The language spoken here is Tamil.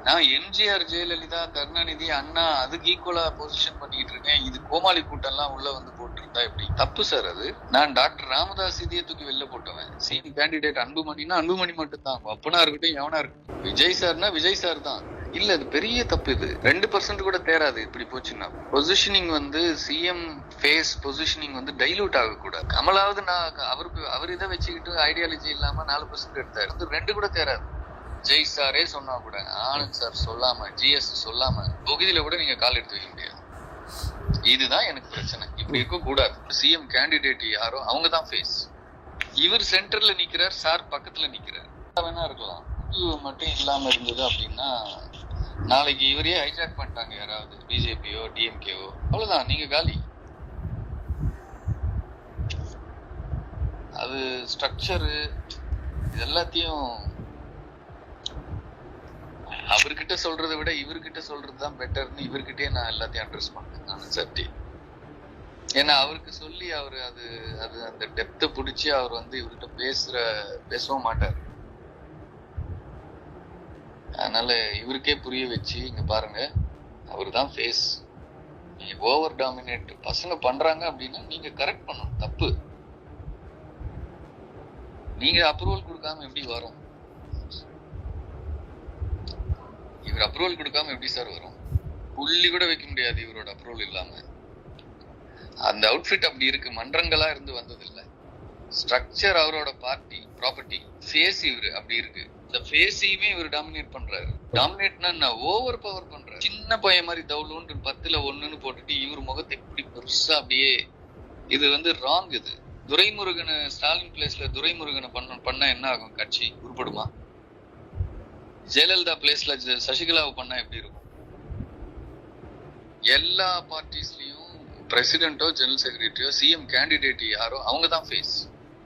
நான் எம்ஜிஆர், ஜெயலலிதா, கருணாநிதி, அண்ணா அதுக்கு ஈக்குவலா பொசிஷன் பண்ணிட்டு இருக்கேன். இது கோமாளி கூட்டம் எல்லாம் உள்ள வந்து போட்டிருந்தா எப்படி? தப்பு சார் அது. நான் டாக்டர் ராமதாஸ் இதே தூக்கி வெளில போட்டவன். சிஎம் கேண்டிடேட் அன்புமணினா அன்புமணி மட்டும் தான். அப்பனா இருக்கட்டும், எவனா இருக்கட்டும். விஜய் சார்னா விஜய் சார் தான். இல்ல, அது பெரிய தப்பு. இது 2% கூட தேராது இப்படி போச்சுன்னா. பொசிஷனிங் வந்து சிஎம் ஃபேஸ் பொசிஷனிங் வந்து டைலூட் ஆகக்கூடாது. கமலாவது நான் அவர் இதை வச்சுக்கிட்டு ஐடியாலஜி இல்லாம 4% எடுத்தாரு. அது 2 கூட தேராது. ஜெய் சாரே சொன்னா கூட, ஆனந்த் சார் சொல்லாம, ஜிஎஸ் சொல்லாம தொகுதியில கூட நீங்க கால் எடுத்து வைக்க முடியாது. இதுதான் எனக்கு பிரச்சனை. இப்படி இருக்க கூடாது. சிஎம் கேண்டிடேட் யாரோ அவங்க தான் ஃபேஸ். இவர் சென்டர்ல நிக்கிறார், சார் பக்கத்துல நிக்கிறார். வேணா இருக்கலாம். மட்டும் இல்லாம இருந்தது அப்படின்னா நாளைக்கு இவரையே ஹைஜாக் பண்ணிட்டாங்க யாராவது, பிஜேபியோ டிஎம்கேவோ, அவ்வளவுதான், நீங்க காலி. அது ஸ்ட்ரக்சரு இது எல்லாத்தையும் அவர்கிட்ட சொல்றதை விட இவர்கிட்ட சொல்றதுதான் பெட்டர்னு இவர்கிட்டயே நான் எல்லாத்தையும் அட்ரஸ் பண்ணேன் நான் சட்டி. ஏன்னா அவருக்கு சொல்லி அவரு அது அந்த டெப்த புடிச்சு அவர் வந்து இவர்கிட்ட பேசவும் மாட்டார். அதனால இவருக்கே புரிய வச்சு, இங்க பாருங்க, அவரு தான் ஃபேஸ். நீங்க ஓவர் டாமினேட் பசங்க பண்றாங்க அப்படின்னா நீங்க கரெக்ட் பண்ணணும். தப்பு. நீங்க அப்ரூவல் கொடுக்காம எப்படி வரும்? இவர் அப்ரூவல் கொடுக்காம எப்படி சார் வரும்? புள்ளி கூட வைக்க முடியாது இவரோட அப்ரூவல் இல்லாம. அந்த அவுட்ஃபிட் அப்படி இருக்கு. மன்றங்களா இருந்து வந்தது இல்ல. ஸ்ட்ரக்சர் அவரோட பார்ட்டி ப்ராப்பர்ட்டி, ஃபேஸ் இவரு அப்படி இருக்கு. இந்த ஃபேஸையுமே இவர் டாமினேட் பண்றாரு. டாமினேட்னா ஓவர் பவர் பண்றாரு. சின்ன பையன் மாதிரி தவுளுன்னு 10ல் 1ன்னு போட்டுட்டு இவர் முகத்தை இப்படி பெருசா அப்படியே, இது வந்து ராங். இது துரைமுருகனை ஸ்டாலின் பிளேஸ்ல துரைமுருகனை பண்ணா என்ன ஆகும்? கட்சி உருப்படுமா? ஜெயலலிதா பிளேஸ்ல சசிகலாவை பண்ணா எப்படி இருக்கும்? எல்லா பார்ட்டிஸ்லயும் பிரசிடென்ட்டோ ஜெனரல் செக்ரட்டரியோ சிஎம் கேண்டிடேட் யாரோ அவங்க தான் ஃபேஸ்.